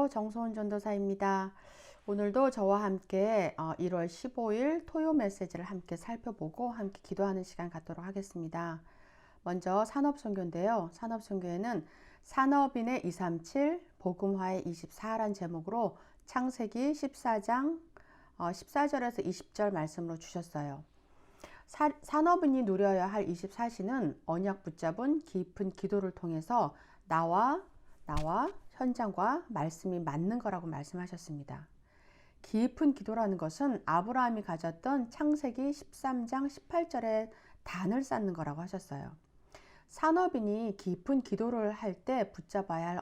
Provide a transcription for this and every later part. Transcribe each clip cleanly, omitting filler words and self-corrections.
안녕하세요. 정소은 전도사입니다. 오늘도 저와 함께 1월 15일 토요 메시지를 함께 살펴보고 함께 기도하는 시간 갖도록 하겠습니다. 먼저 산업선교인데요. 산업선교에는 산업인의 237, 복음화의 24란 제목으로 창세기 14장 14절에서 20절 말씀으로 주셨어요. 산업인이 누려야 할 24시는 언약 붙잡은 깊은 기도를 통해서 나와 현장과 말씀이 맞는 거라고 말씀하셨습니다. 깊은 기도라는 것은 아브라함이 가졌던 창세기 13장 18절에 단을 쌓는 거라고 하셨어요. 산업인이 깊은 기도를 할 때 붙잡아야 할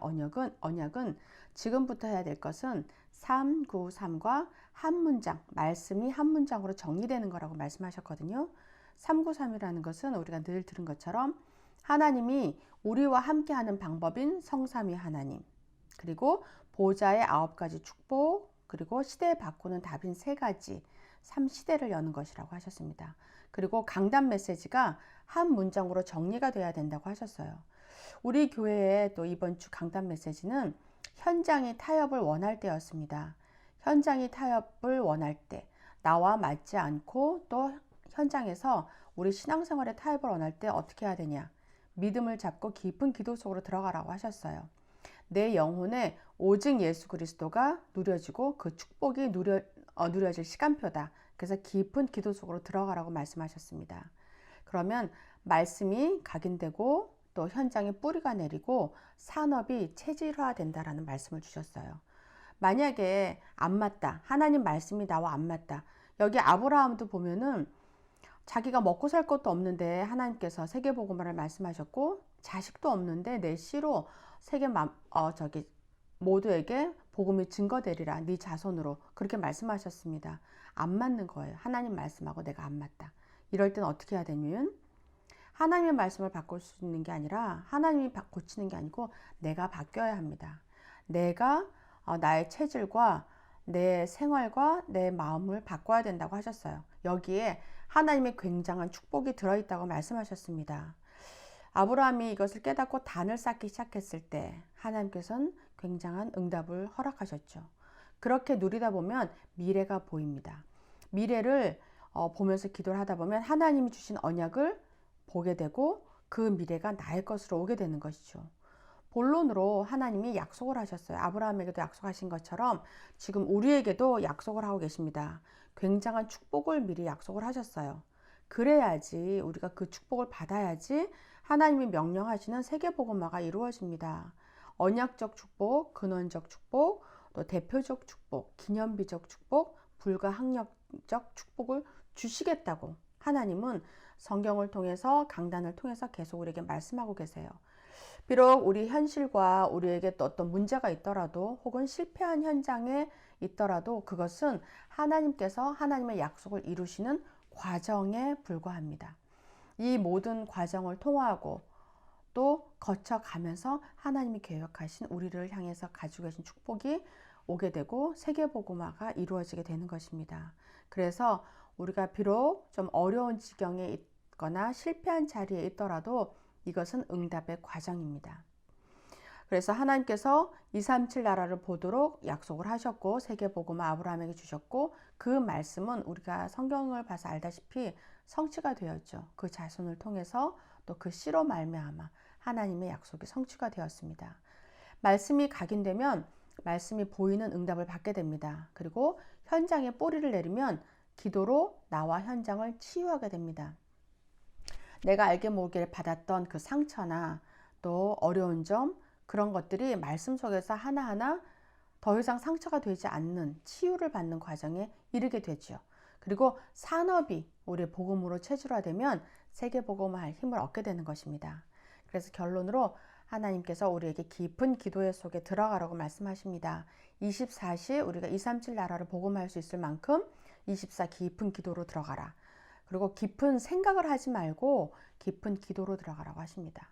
언약은 지금부터 해야 될 것은 393과 한 문장, 말씀이 한 문장으로 정리되는 거라고 말씀하셨거든요. 393이라는 것은 우리가 늘 들은 것처럼 하나님이 우리와 함께하는 방법인 성삼위 하나님, 그리고 보좌의 9가지 축복, 그리고 시대를 바꾸는 답인 3가지, 3시대를 여는 것이라고 하셨습니다. 그리고 강단 메시지가 한 문장으로 정리가 돼야 된다고 하셨어요. 우리 교회의 또 이번 주 강단 메시지는 현장이 타협을 원할 때였습니다. 현장이 타협을 원할 때, 나와 맞지 않고 또 현장에서 우리 신앙생활의 타협을 원할 때 어떻게 해야 되냐? 믿음을 잡고 깊은 기도 속으로 들어가라고 하셨어요. 내 영혼에 오직 예수 그리스도가 누려지고 그 축복이 누려질 시간표다. 그래서 깊은 기도 속으로 들어가라고 말씀하셨습니다. 그러면 말씀이 각인되고 또 현장에 뿌리가 내리고 산업이 체질화된다라는 말씀을 주셨어요. 만약에 안 맞다. 하나님 말씀이 나와 안 맞다. 여기 아브라함도 보면은 자기가 먹고 살 것도 없는데 하나님께서 세계복음화를 말씀하셨고 자식도 없는데 내 씨로 모두에게 복음이 증거되리라 네 자손으로 그렇게 말씀하셨습니다. 안 맞는 거예요. 하나님 말씀하고 내가 안 맞다. 이럴 때는 어떻게 해야 되냐면 하나님의 말씀을 바꿀 수 있는 게 아니라 하나님이 고치는 게 아니고 내가 바뀌어야 합니다. 내가 나의 체질과 내 생활과 내 마음을 바꿔야 된다고 하셨어요. 여기에 하나님의 굉장한 축복이 들어있다고 말씀하셨습니다. 아브라함이 이것을 깨닫고 단을 쌓기 시작했을 때 하나님께서는 굉장한 응답을 허락하셨죠. 그렇게 누리다 보면 미래가 보입니다. 미래를 보면서 기도를 하다 보면 하나님이 주신 언약을 보게 되고 그 미래가 나의 것으로 오게 되는 것이죠. 본론으로 하나님이 약속을 하셨어요. 아브라함에게도 약속하신 것처럼 지금 우리에게도 약속을 하고 계십니다. 굉장한 축복을 미리 약속을 하셨어요. 그래야지 우리가 그 축복을 받아야지 하나님이 명령하시는 세계복음화가 이루어집니다. 언약적 축복, 근원적 축복, 또 대표적 축복, 기념비적 축복, 불가항력적 축복을 주시겠다고 하나님은 성경을 통해서 강단을 통해서 계속 우리에게 말씀하고 계세요. 비록 우리 현실과 우리에게 또 어떤 문제가 있더라도 혹은 실패한 현장에 있더라도 그것은 하나님께서 하나님의 약속을 이루시는 과정에 불과합니다. 이 모든 과정을 통하고 또 거쳐가면서 하나님이 계획하신 우리를 향해서 가지고 계신 축복이 오게 되고 세계복음화가 이루어지게 되는 것입니다. 그래서 우리가 비록 좀 어려운 지경에 있거나 실패한 자리에 있더라도 이것은 응답의 과정입니다. 그래서 하나님께서 237 나라를 보도록 약속을 하셨고 세계복음을 아브라함에게 주셨고 그 말씀은 우리가 성경을 봐서 알다시피 성취가 되었죠. 그 자손을 통해서 또 그 씨로 말미암아 하나님의 약속이 성취가 되었습니다. 말씀이 각인되면 말씀이 보이는 응답을 받게 됩니다. 그리고 현장에 뿌리를 내리면 기도로 나와 현장을 치유하게 됩니다. 내가 알게 모르게 받았던 그 상처나 또 어려운 점 그런 것들이 말씀 속에서 하나하나 더 이상 상처가 되지 않는 치유를 받는 과정에 이르게 되죠. 그리고 산업이 우리의 복음으로 체질화되면 세계복음화할 힘을 얻게 되는 것입니다. 그래서 결론으로 하나님께서 우리에게 깊은 기도의 속에 들어가라고 말씀하십니다. 24시 우리가 237 나라를 복음할 수 있을 만큼 24 깊은 기도로 들어가라. 그리고 깊은 생각을 하지 말고 깊은 기도로 들어가라고 하십니다.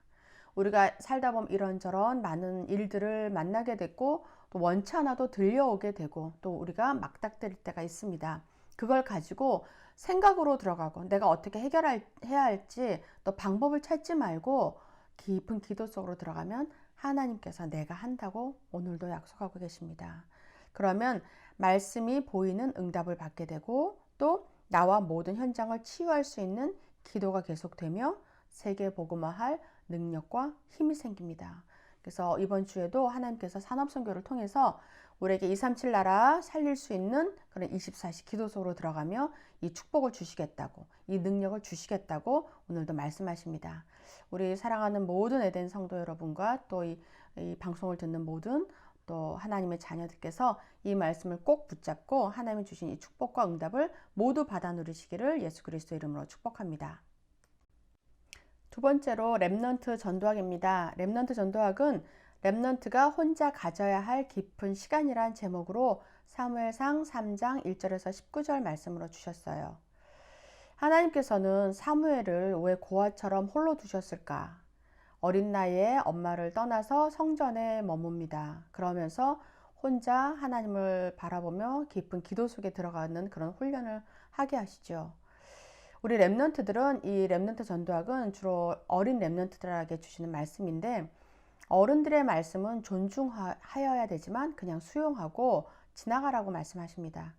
우리가 살다 보면 이런저런 많은 일들을 만나게 됐고 또 원치 않아도 들려오게 되고 또 우리가 막닥뜨릴 때가 있습니다. 그걸 가지고 생각으로 들어가고 내가 어떻게 해야 할지 또 방법을 찾지 말고 깊은 기도 속으로 들어가면 하나님께서 내가 한다고 오늘도 약속하고 계십니다. 그러면 말씀이 보이는 응답을 받게 되고 또 나와 모든 현장을 치유할 수 있는 기도가 계속되며 세계 복음화할 능력과 힘이 생깁니다. 그래서 이번 주에도 하나님께서 산업선교를 통해서 우리에게 237 나라 살릴 수 있는 그런 24시 기도 속으로 들어가며 이 축복을 주시겠다고, 이 능력을 주시겠다고 오늘도 말씀하십니다. 우리 사랑하는 모든 에덴 성도 여러분과 또 이 방송을 듣는 모든 또 하나님의 자녀들께서 이 말씀을 꼭 붙잡고 하나님이 주신 이 축복과 응답을 모두 받아 누리시기를 예수 그리스도 이름으로 축복합니다. 두 번째로 렘넌트 전도학입니다. 렘넌트 전도학은 렘넌트가 혼자 가져야 할 깊은 시간이란 제목으로 사무엘상 3장 1절에서 19절 말씀으로 주셨어요. 하나님께서는 사무엘을 왜 고아처럼 홀로 두셨을까? 어린 나이에 엄마를 떠나서 성전에 머뭅니다. 그러면서 혼자 하나님을 바라보며 깊은 기도 속에 들어가는 그런 훈련을 하게 하시죠. 우리 렘넌트들은 이 렘넌트 전도학은 주로 어린 렘넌트들에게 주시는 말씀인데 어른들의 말씀은 존중하여야 되지만 그냥 수용하고 지나가라고 말씀하십니다.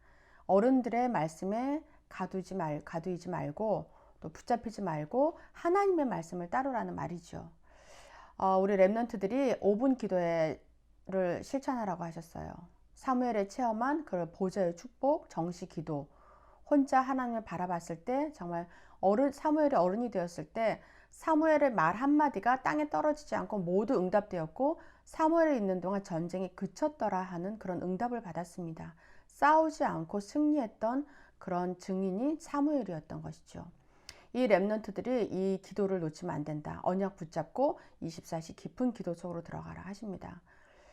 어른들의 말씀에 가두이지 말고 또 붙잡히지 말고 하나님의 말씀을 따르라는 말이죠. 우리 렘넌트들이 5분 기도를 실천하라고 하셨어요. 사무엘의 체험한 그 보좌의 축복, 정시 기도, 혼자 하나님을 바라봤을 때 정말 사무엘이 어른이 되었을 때 사무엘의 말 한마디가 땅에 떨어지지 않고 모두 응답되었고 사무엘에 있는 동안 전쟁이 그쳤더라 하는 그런 응답을 받았습니다. 싸우지 않고 승리했던 그런 증인이 사무엘이었던 것이죠. 이 렘넌트들이 이 기도를 놓치면 안 된다. 언약 붙잡고 24시 깊은 기도 속으로 들어가라 하십니다.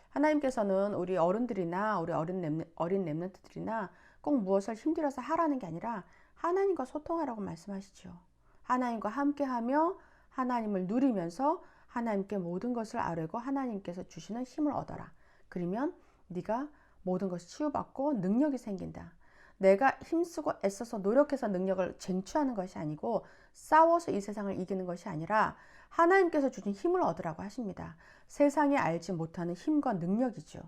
하나님께서는 우리 어른들이나 우리 어린 렘넌트들이나 꼭 무엇을 힘들어서 하라는 게 아니라 하나님과 소통하라고 말씀하시죠. 하나님과 함께하며 하나님을 누리면서 하나님께 모든 것을 아뢰고 하나님께서 주시는 힘을 얻어라. 그러면 네가 모든 것이 치유받고 능력이 생긴다. 내가 힘쓰고 애써서 노력해서 능력을 쟁취하는 것이 아니고 싸워서 이 세상을 이기는 것이 아니라 하나님께서 주신 힘을 얻으라고 하십니다. 세상이 알지 못하는 힘과 능력이죠.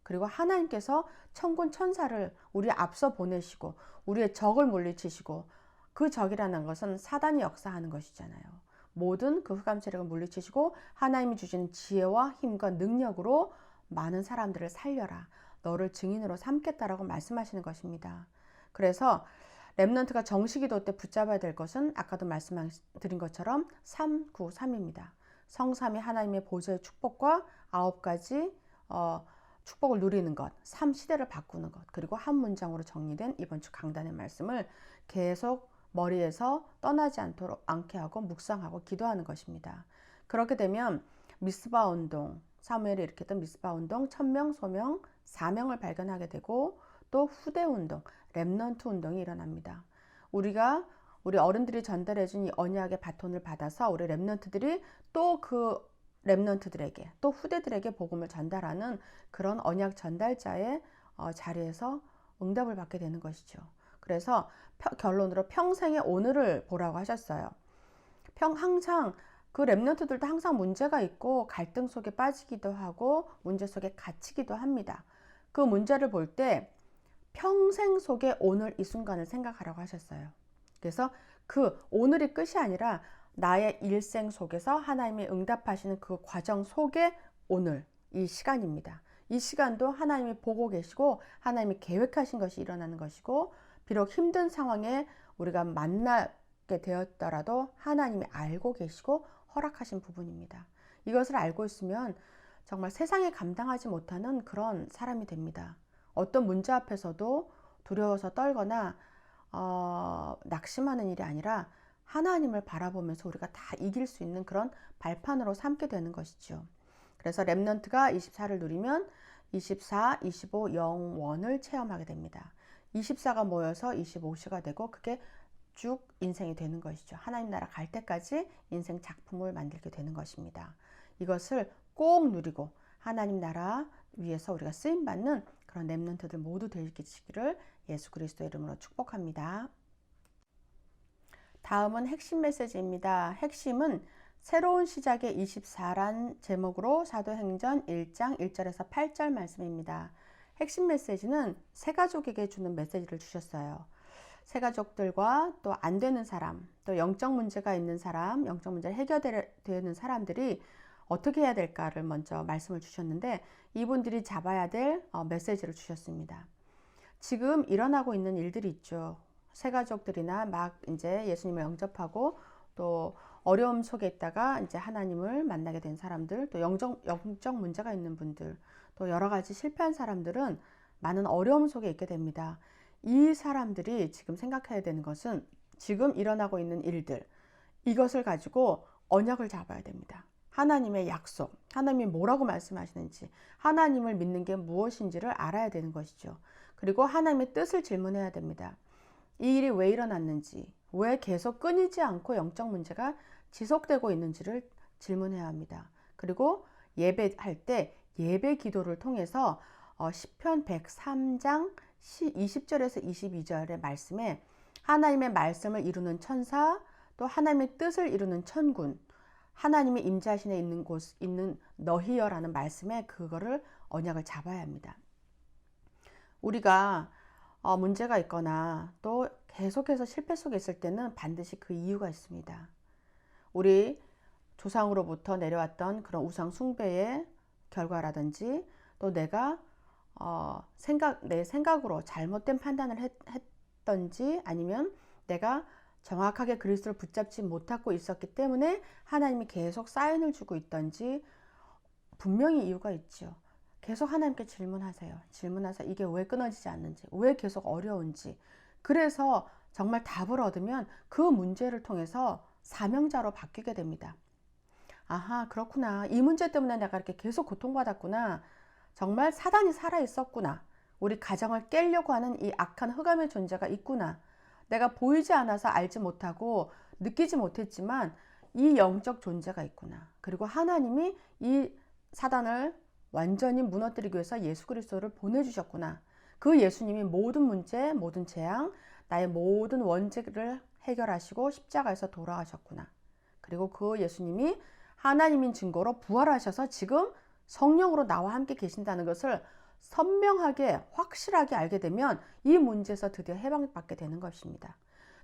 그리고 하나님께서 천군 천사를 우리 앞서 보내시고 우리의 적을 물리치시고 그 적이라는 것은 사단이 역사하는 것이잖아요. 모든 그 흑암 세력을 물리치시고 하나님이 주시는 지혜와 힘과 능력으로 많은 사람들을 살려라. 너를 증인으로 삼겠다라고 말씀하시는 것입니다. 그래서 렘넌트가 정시기도 때 붙잡아야 될 것은 아까도 말씀드린 것처럼 393입니다. 성삼위 하나님의 보좌의 축복과 9가지 축복을 누리는 것, 3시대를 바꾸는 것, 그리고 한 문장으로 정리된 이번 주 강단의 말씀을 계속 머리에서 떠나지 않게 하고 묵상하고 기도하는 것입니다. 그렇게 되면 미스바 운동, 사무엘이 일으켰던 미스바 운동, 천명, 소명, 사명을 발견하게 되고 또 후대 운동, 렘넌트 운동이 일어납니다. 우리 어른들이 전달해준 이 언약의 바톤을 받아서 우리 렘넌트들이 또 그 렘넌트들에게 또 후대들에게 복음을 전달하는 그런 언약 전달자의 자리에서 응답을 받게 되는 것이죠. 그래서 결론으로 평생의 오늘을 보라고 하셨어요. 항상 그 렘넌트들도 항상 문제가 있고 갈등 속에 빠지기도 하고 문제 속에 갇히기도 합니다. 그 문제를 볼 때 평생 속에 오늘 이 순간을 생각하라고 하셨어요. 그래서 그 오늘이 끝이 아니라 나의 일생 속에서 하나님이 응답하시는 그 과정 속에 오늘 이 시간입니다. 이 시간도 하나님이 보고 계시고 하나님이 계획하신 것이 일어나는 것이고 비록 힘든 상황에 우리가 만나게 되었더라도 하나님이 알고 계시고 허락하신 부분입니다. 이것을 알고 있으면 정말 세상에 감당하지 못하는 그런 사람이 됩니다. 어떤 문제 앞에서도 두려워서 떨거나 낙심하는 일이 아니라 하나님을 바라보면서 우리가 다 이길 수 있는 그런 발판으로 삼게 되는 것이죠. 그래서 렘넌트가 24를 누리면 24, 25 영원을 체험하게 됩니다. 24가 모여서 25시가 되고 그게 쭉 인생이 되는 것이죠. 하나님 나라 갈 때까지 인생 작품을 만들게 되는 것입니다. 이것을 꼭 누리고 하나님 나라 위에서 우리가 쓰임받는 그런 렘넌트들 모두 되시기를 예수 그리스도 이름으로 축복합니다. 다음은 핵심 메시지입니다. 핵심은 새로운 시작의 24란 제목으로 사도행전 1장 1절에서 8절 말씀입니다. 핵심 메시지는 새 가족에게 주는 메시지를 주셨어요. 새 가족들과 또 안 되는 사람, 또 영적 문제가 있는 사람, 영적 문제를 해결되는 사람들이 어떻게 해야 될까를 먼저 말씀을 주셨는데, 이분들이 잡아야 될 메시지를 주셨습니다. 지금 일어나고 있는 일들이 있죠. 새 가족들이나 막 이제 예수님을 영접하고 또 어려움 속에 있다가 이제 하나님을 만나게 된 사람들, 또 영적 문제가 있는 분들, 또 여러 가지 실패한 사람들은 많은 어려움 속에 있게 됩니다. 이 사람들이 지금 생각해야 되는 것은 지금 일어나고 있는 일들, 이것을 가지고 언약을 잡아야 됩니다. 하나님의 약속, 하나님이 뭐라고 말씀하시는지, 하나님을 믿는 게 무엇인지를 알아야 되는 것이죠. 그리고 하나님의 뜻을 질문해야 됩니다. 이 일이 왜 일어났는지, 왜 계속 끊이지 않고 영적 문제가 지속되고 있는지를 질문해야 합니다. 그리고 예배할 때 예배 기도를 통해서 시편 103장 20절에서 22절의 말씀에 하나님의 말씀을 이루는 천사, 또 하나님의 뜻을 이루는 천군, 하나님의 임재하신에 있는 곳 있는 너희여라는 말씀에 그거를 언약을 잡아야 합니다. 우리가 문제가 있거나 또 계속해서 실패 속에 있을 때는 반드시 그 이유가 있습니다. 우리 조상으로부터 내려왔던 그런 우상 숭배의 결과라든지, 또 내가 내 생각으로 잘못된 판단을 했던지, 아니면 내가 정확하게 그리스도를 붙잡지 못하고 있었기 때문에 하나님이 계속 사인을 주고 있던지, 분명히 이유가 있죠. 계속 하나님께 질문하세요. 질문하서 이게 왜 끊어지지 않는지, 왜 계속 어려운지. 그래서 정말 답을 얻으면 그 문제를 통해서 사명자로 바뀌게 됩니다. 아하, 그렇구나. 이 문제 때문에 내가 이렇게 계속 고통받았구나. 정말 사단이 살아있었구나. 우리 가정을 깨려고 하는 이 악한 흑암의 존재가 있구나. 내가 보이지 않아서 알지 못하고 느끼지 못했지만 이 영적 존재가 있구나. 그리고 하나님이 이 사단을 완전히 무너뜨리기 위해서 예수 그리스도를 보내주셨구나. 그 예수님이 모든 문제, 모든 재앙, 나의 모든 원죄를 해결하시고 십자가에서 돌아가셨구나. 그리고 그 예수님이 하나님인 증거로 부활하셔서 지금 성령으로 나와 함께 계신다는 것을 선명하게 확실하게 알게 되면 이 문제에서 드디어 해방받게 되는 것입니다.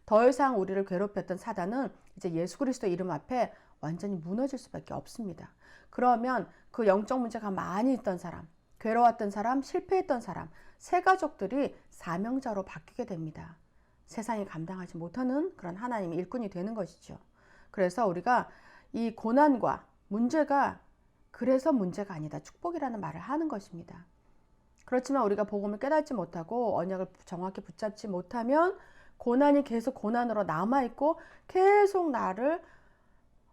더 이상 우리를 괴롭혔던 사단은 이제 예수 그리스도 이름 앞에 완전히 무너질 수밖에 없습니다. 그러면 그 영적 문제가 많이 있던 사람, 괴로웠던 사람, 실패했던 사람, 새 가족들이 사명자로 바뀌게 됩니다. 세상이 감당하지 못하는 그런 하나님의 일꾼이 되는 것이죠. 그래서 우리가 이 고난과 문제가 그래서 문제가 아니다, 축복이라는 말을 하는 것입니다. 그렇지만 우리가 복음을 깨닫지 못하고 언약을 정확히 붙잡지 못하면 고난이 계속 고난으로 남아있고 계속 나를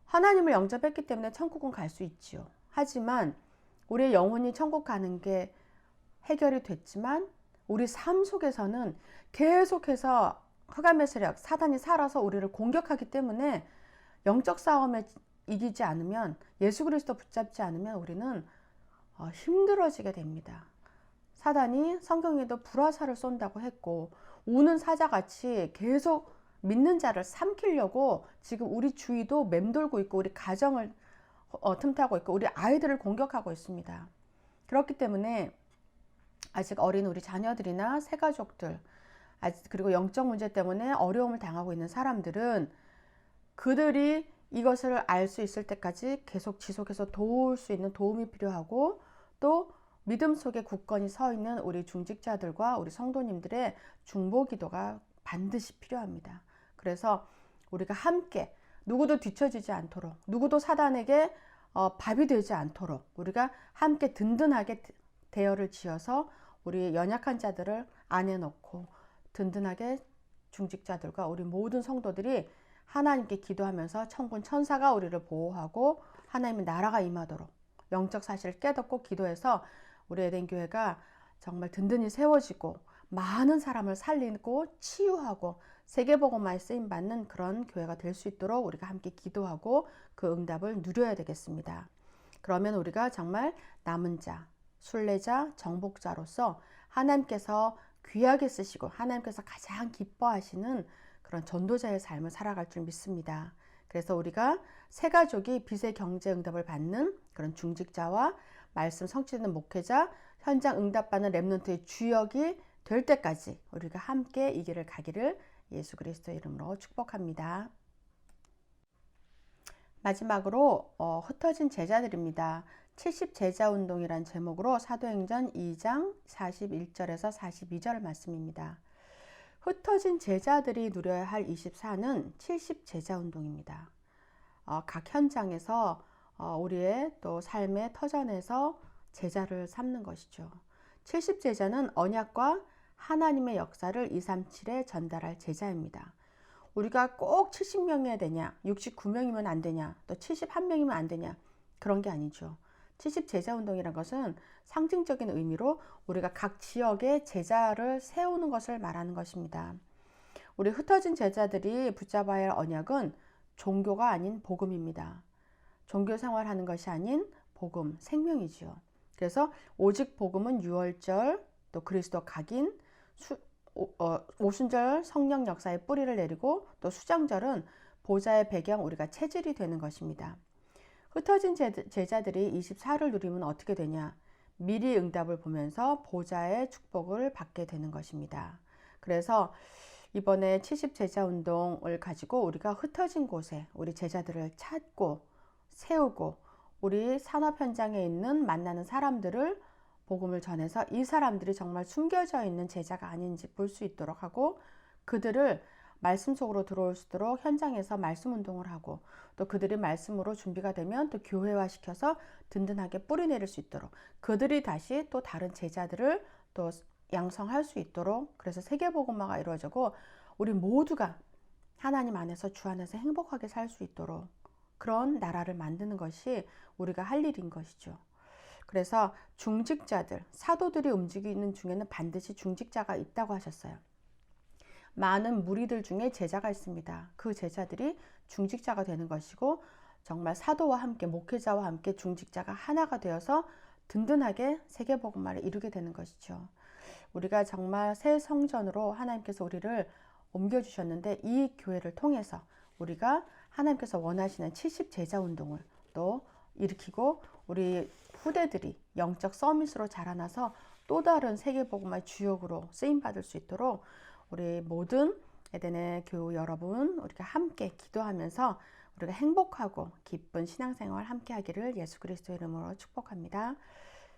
하나님을 영접했기 때문에 천국은 갈 수 있지요. 하지만 우리의 영혼이 천국 가는 게 해결이 됐지만 우리 삶 속에서는 계속해서 흑암의 세력, 사단이 살아서 우리를 공격하기 때문에 영적 싸움에 이기지 않으면, 예수 그리스도 붙잡지 않으면 우리는 힘들어지게 됩니다. 사단이 성경에도 불화살을 쏜다고 했고, 우는 사자같이 계속 믿는 자를 삼키려고 지금 우리 주위도 맴돌고 있고, 우리 가정을 틈타고 있고, 우리 아이들을 공격하고 있습니다. 그렇기 때문에 아직 어린 우리 자녀들이나 새 가족들, 그리고 영적 문제 때문에 어려움을 당하고 있는 사람들은 그들이 이것을 알 수 있을 때까지 계속 지속해서 도울 수 있는 도움이 필요하고, 또 믿음 속에 굳건히 서 있는 우리 중직자들과 우리 성도님들의 중보 기도가 반드시 필요합니다. 그래서 우리가 함께, 누구도 뒤처지지 않도록, 누구도 사단에게 밥이 되지 않도록 우리가 함께 든든하게 대열을 지어서 우리 연약한 자들을 안에 넣고 든든하게 중직자들과 우리 모든 성도들이 하나님께 기도하면서 천군 천사가 우리를 보호하고 하나님의 나라가 임하도록 영적 사실을 깨닫고 기도해서 우리 에덴교회가 정말 든든히 세워지고 많은 사람을 살리고 치유하고 세계복음화에 쓰임받는 그런 교회가 될 수 있도록 우리가 함께 기도하고 그 응답을 누려야 되겠습니다. 그러면 우리가 정말 남은 자, 순례자, 정복자로서 하나님께서 귀하게 쓰시고 하나님께서 가장 기뻐하시는 그런 전도자의 삶을 살아갈 줄 믿습니다. 그래서 우리가 세 가족이 빛의 경제 응답을 받는 그런 중직자와 말씀 성취되는 목회자, 현장 응답받는 렘넌트의 주역이 될 때까지 우리가 함께 이 길을 가기를 예수 그리스도의 이름으로 축복합니다. 마지막으로 흩어진 제자들입니다. 70제자운동이란 제목으로 사도행전 2장 41절에서 42절 말씀입니다. 흩어진 제자들이 누려야 할 24는 70제자운동입니다. 각 현장에서 우리의 또 삶의 터전에서 제자를 삼는 것이죠. 70제자는 언약과 하나님의 역사를 237에 전달할 제자입니다. 우리가 꼭 70명이어야 되냐, 69명이면 안 되냐, 또 71명이면 안 되냐, 그런 게 아니죠. 70제자운동이라는 것은 상징적인 의미로 우리가 각 지역에 제자를 세우는 것을 말하는 것입니다. 우리 흩어진 제자들이 붙잡아야 할 언약은 종교가 아닌 복음입니다. 종교 생활하는 것이 아닌 복음, 생명이지요. 그래서 오직 복음은 유월절, 또 그리스도 각인, 오순절 성령 역사의 뿌리를 내리고 또 수장절은 보좌의 배경, 우리가 체질이 되는 것입니다. 흩어진 제자들이 24를 누리면 어떻게 되냐? 미리 응답을 보면서 보좌의 축복을 받게 되는 것입니다. 그래서 이번에 70제자운동을 가지고 우리가 흩어진 곳에 우리 제자들을 찾고 세우고 우리 산업 현장에 있는 만나는 사람들을 복음을 전해서 이 사람들이 정말 숨겨져 있는 제자가 아닌지 볼 수 있도록 하고 그들을 말씀 속으로 들어올 수 있도록 현장에서 말씀 운동을 하고 또 그들이 말씀으로 준비가 되면 또 교회화시켜서 든든하게 뿌리 내릴 수 있도록 그들이 다시 또 다른 제자들을 또 양성할 수 있도록 그래서 세계복음화가 이루어지고 우리 모두가 하나님 안에서 주 안에서 행복하게 살 수 있도록 그런 나라를 만드는 것이 우리가 할 일인 것이죠. 그래서 중직자들, 사도들이 움직이는 중에는 반드시 중직자가 있다고 하셨어요. 많은 무리들 중에 제자가 있습니다. 그 제자들이 중직자가 되는 것이고 정말 사도와 함께 목회자와 함께 중직자가 하나가 되어서 든든하게 세계복음화를 이루게 되는 것이죠. 우리가 정말 새 성전으로 하나님께서 우리를 옮겨주셨는데 이 교회를 통해서 우리가 하나님께서 원하시는 70제자운동을 또 일으키고 우리 후대들이 영적 서밋으로 자라나서 또 다른 세계복음화의 주역으로 쓰임받을 수 있도록 우리 모든 에덴의 교우 여러분 우리가 함께 기도하면서 우리가 행복하고 기쁜 신앙생활 함께 하기를 예수 그리스도의 이름으로 축복합니다.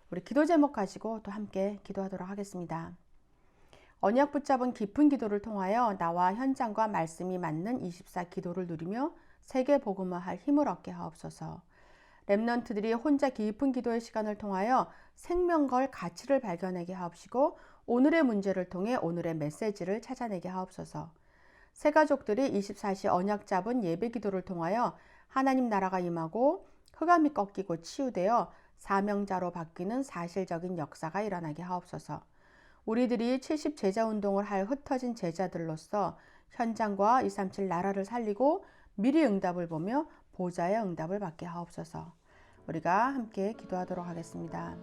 우리 기도 제목 가지고 또 함께 기도하도록 하겠습니다. 언약 붙잡은 깊은 기도를 통하여 나와 현장과 말씀이 맞는 24 기도를 누리며 세계 복음화할 힘을 얻게 하옵소서. 렘넌트들이 혼자 깊은 기도의 시간을 통하여 생명걸 가치를 발견하게 하옵시고 오늘의 문제를 통해 오늘의 메시지를 찾아내게 하옵소서. 새 가족들이 24시 언약 잡은 예배 기도를 통하여 하나님 나라가 임하고 흑암이 꺾이고 치유되어 사명자로 바뀌는 사실적인 역사가 일어나게 하옵소서. 우리들이 70제자운동을 할 흩어진 제자들로서 현장과 237 나라를 살리고 미리 응답을 보며 보좌의 응답을 받게 하옵소서. 우리가 함께 기도하도록 하겠습니다.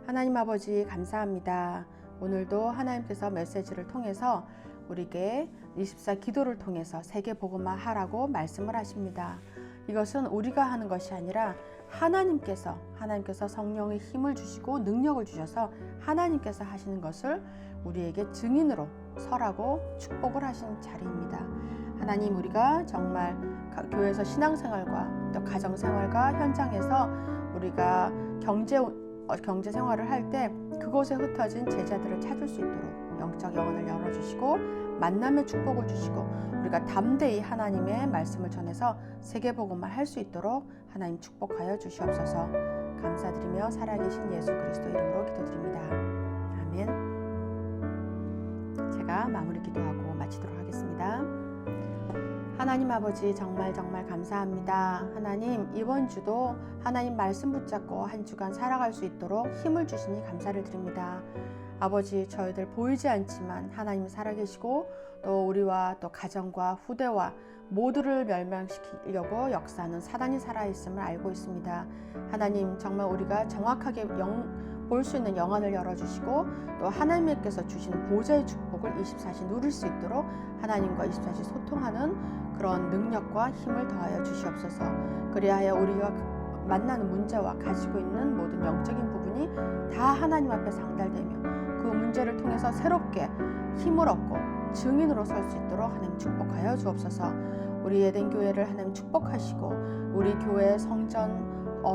하나님 아버지 감사합니다. 오늘도 하나님께서 메시지를 통해서 우리에게 24 기도를 통해서 세계 복음화 하라고 말씀을 하십니다. 이것은 우리가 하는 것이 아니라 하나님께서 성령의 힘을 주시고 능력을 주셔서 하나님께서 하시는 것을 우리에게 증인으로 설하고 축복을 하신 자리입니다. 하나님 우리가 정말 교회에서 신앙생활과 또 가정생활과 현장에서 우리가 경제 생활을 할 때 그곳에 흩어진 제자들을 찾을 수 있도록 영적 영혼을 열어주시고 만남의 축복을 주시고 우리가 담대히 하나님의 말씀을 전해서 세계복음을 할 수 있도록 하나님 축복하여 주시옵소서. 감사드리며 살아계신 예수 그리스도 이름으로 기도드립니다. 아멘. 제가 마무리 기도하고 마치도록 하겠습니다. 하나님 아버지 정말 감사합니다. 하나님 이번 주도 하나님 말씀 붙잡고 한 주간 살아갈 수 있도록 힘을 주시니 감사를 드립니다. 아버지 저희들 보이지 않지만 하나님 살아계시고 또 우리와 또 가정과 후대와 모두를 멸망시키려고 역사하는 사단이 살아있음을 알고 있습니다. 하나님 정말 우리가 정확하게 볼 수 있는 영안을 열어주시고 또 하나님께서 주시는 보좌의 축복을 24시 누릴 수 있도록 하나님과 24시 소통하는 그런 능력과 힘을 더하여 주시옵소서. 그리하여 우리가 만나는 문제와 가지고 있는 모든 영적인 부분이 다 하나님 앞에 상달되며 그 문제를 통해서 새롭게 힘을 얻고 증인으로 설 수 있도록 하나님 축복하여 주옵소서. 우리 에덴 교회를 하나님 축복하시고 우리 교회 성전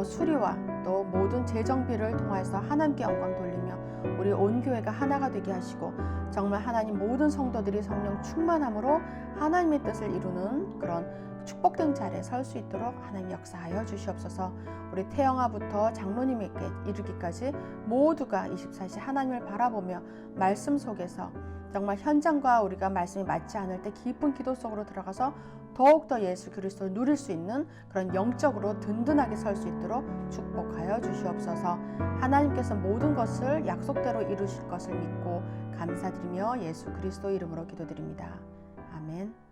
수리와 또 모든 재정비를 통해서 하나님께 영광 돌리며 우리 온 교회가 하나가 되게 하시고 정말 하나님 모든 성도들이 성령 충만함으로 하나님의 뜻을 이루는 그런 축복된 자리에 설 수 있도록 하나님 역사하여 주시옵소서. 우리 태영아부터 장로님에게 이르기까지 모두가 24시 하나님을 바라보며 말씀 속에서 정말 현장과 우리가 말씀이 맞지 않을 때 깊은 기도 속으로 들어가서 더욱더 예수 그리스도를 누릴 수 있는 그런 영적으로 든든하게 설 수 있도록 축복하여 주시옵소서. 하나님께서 모든 것을 약속대로 이루실 것을 믿고 감사드리며 예수 그리스도 이름으로 기도드립니다. 아멘.